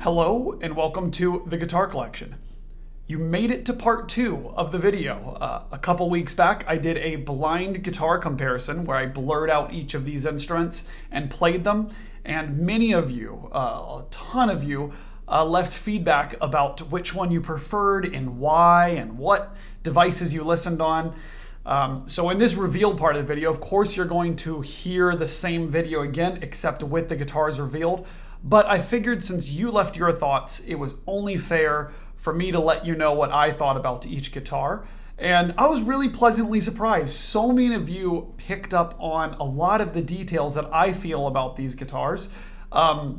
Hello and welcome to the Guitar Collection. You made it to part 2 of the video. A couple weeks back I did a blind guitar comparison where I blurred out each of these instruments and played them, and many of you, a ton of you, left feedback about which one you preferred and why and what devices you listened on. So in this reveal part of the video, of course you're going to hear the same video again except with the guitars revealed. But I figured since you left your thoughts, it was only fair for me to let you know what I thought about each guitar. And I was really pleasantly surprised. So many of you picked up on a lot of the details that I feel about these guitars,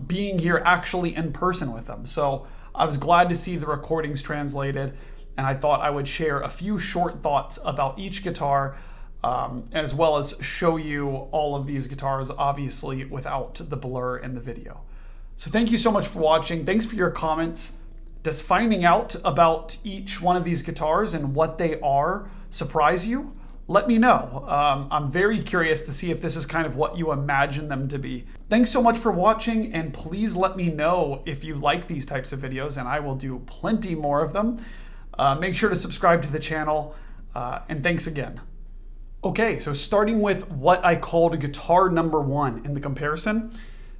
being here actually in person with them. So I was glad to see the recordings translated, and I thought I would share a few short thoughts about each guitar, as well as show you all of these guitars, obviously without the blur in the video. So thank you so much for watching. Thanks for your comments. Does finding out about each one of these guitars and what they are surprise you? Let me know. I'm very curious to see if this is kind of what you imagine them to be. Thanks so much for watching, and please let me know if you like these types of videos, and I will do plenty more of them. Make sure to subscribe to the channel, and thanks again. Okay, so starting with what I called guitar number 1 in the comparison.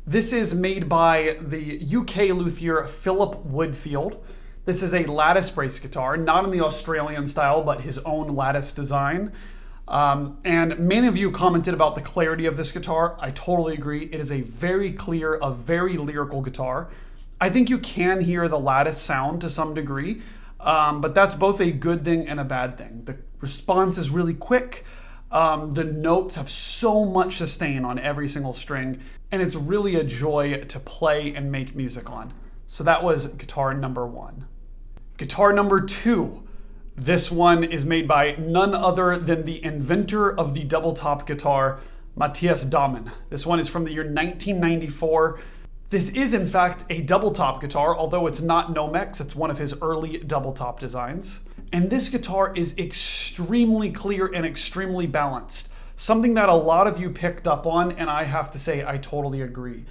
This is made by the UK luthier Philip Woodfield. This is a lattice brace guitar, not in the Australian style, but his own lattice design. And many of you commented about the clarity of this guitar. I totally agree. It is a very clear, a very lyrical guitar. I think you can hear the lattice sound to some degree, but that's both a good thing and a bad thing. The response is really quick. The notes have so much sustain on every single string, and it's really a joy to play and make music on. So that was guitar number 1. Guitar number 2. This one is made by none other than the inventor of the double top guitar, Matthias Dammann. This one is from the year 1994. This is in fact a double top guitar, although it's not Nomex, it's one of his early double top designs. And this guitar is extremely clear and extremely balanced. Something that a lot of you picked up on, and I have to say I totally agree.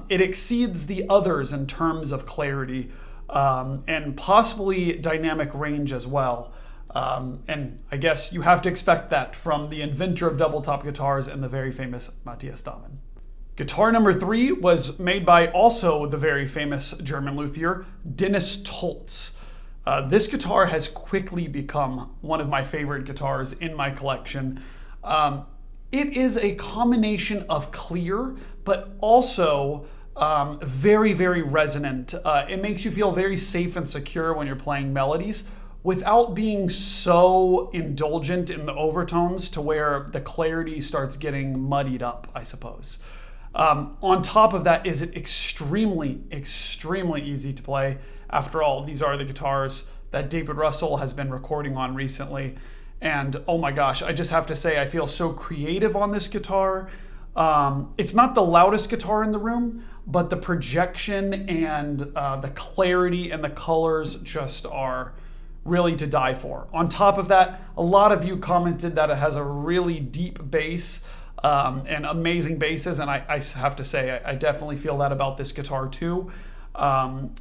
It exceeds the others in terms of clarity, and possibly dynamic range as well. And I guess you have to expect that from the inventor of double top guitars and the very famous Matthias Dammann. Guitar number 3 was made by also the very famous German luthier, Tolz. This guitar has quickly become one of my favorite guitars in my collection. It is a combination of clear, but also very, very resonant. It makes you feel very safe and secure when you're playing melodies without being so indulgent in the overtones to where the clarity starts getting muddied up, I suppose. On top of that, is it extremely, extremely easy to play. After all, these are the guitars that David Russell has been recording on recently. And oh my gosh, I just have to say, I feel so creative on this guitar. It's not the loudest guitar in the room, but the projection and the clarity and the colors just are really to die for. On top of that, a lot of you commented that it has a really deep bass and amazing basses, and I have to say, I definitely feel that about this guitar too.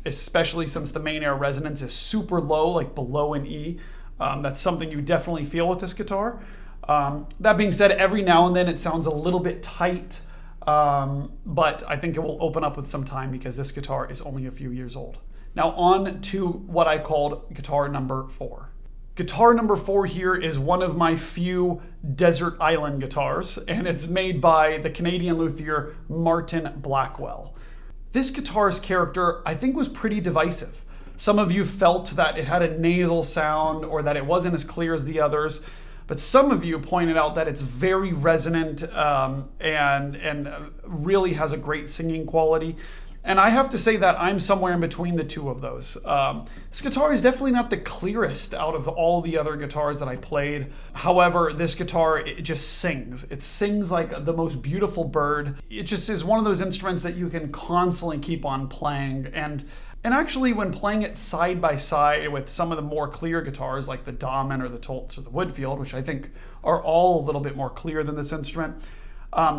Especially since the main air resonance is super low, like below an E. That's something you definitely feel with this guitar. That being said, every now and then it sounds a little bit tight, but I think it will open up with some time because this guitar is only a few years old. Now on to what I called guitar number 4. Guitar number 4 here is one of my few desert island guitars, and it's made by the Canadian luthier Martin Blackwell. This guitar's character, I think, was pretty divisive. Some of you felt that it had a nasal sound or that it wasn't as clear as the others, but some of you pointed out that it's very resonant and really has a great singing quality. And I have to say that I'm somewhere in between the two of those. This guitar is definitely not the clearest out of all the other guitars that I played. However, this guitar, it just sings. It sings like the most beautiful bird. It just is one of those instruments that you can constantly keep on playing. And actually, when playing it side by side with some of the more clear guitars like the Dammann or the Tolz or the Woodfield, which I think are all a little bit more clear than this instrument,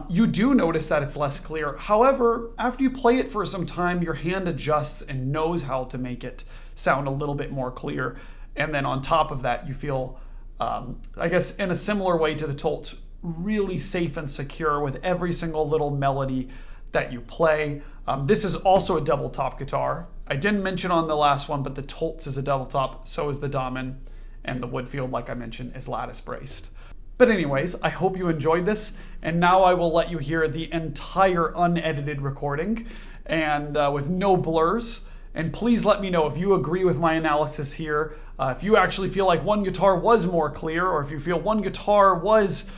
You do notice that it's less clear. However, after you play it for some time, your hand adjusts and knows how to make it sound a little bit more clear. And then on top of that, you feel, I guess in a similar way to the Tolz, really safe and secure with every single little melody that you play. This is also a double top guitar. I didn't mention on the last one, but the Tolz is a double top, so is the Dammann, and the Woodfield, like I mentioned, is lattice braced. But anyways, I hope you enjoyed this, and now I will let you hear the entire unedited recording and with no blurs. And please let me know if you agree with my analysis here, if you actually feel like one guitar was more clear, or if you feel one guitar was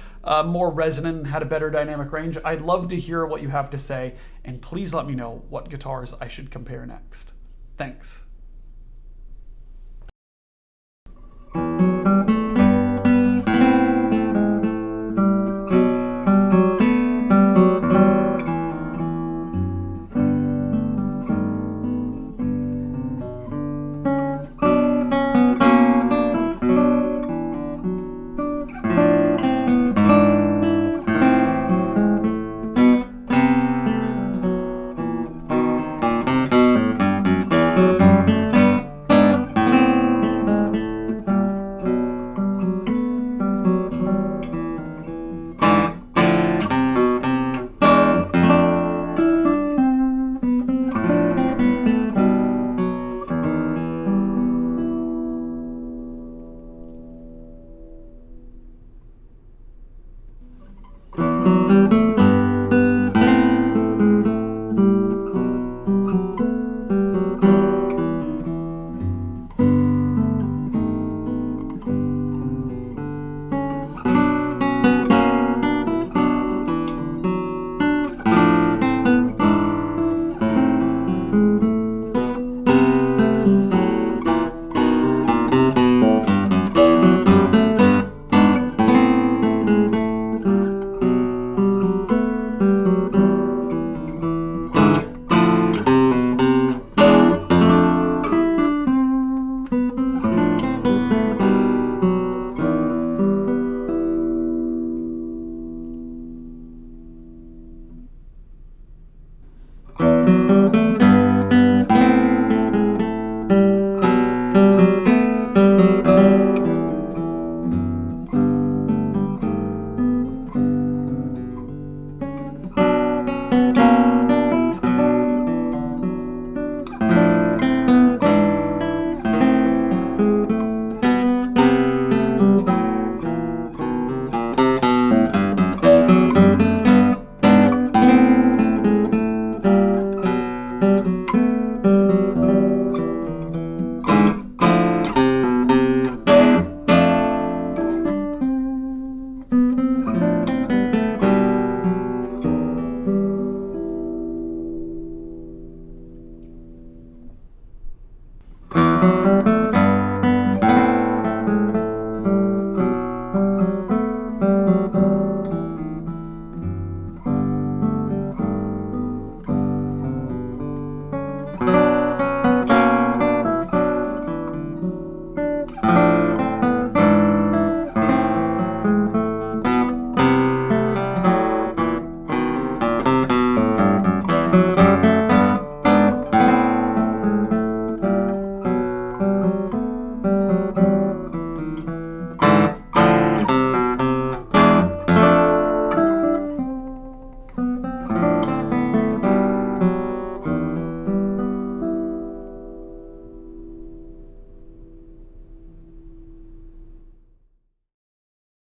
more resonant and had a better dynamic range. I'd love to hear what you have to say, and please let me know what guitars I should compare next. Thanks.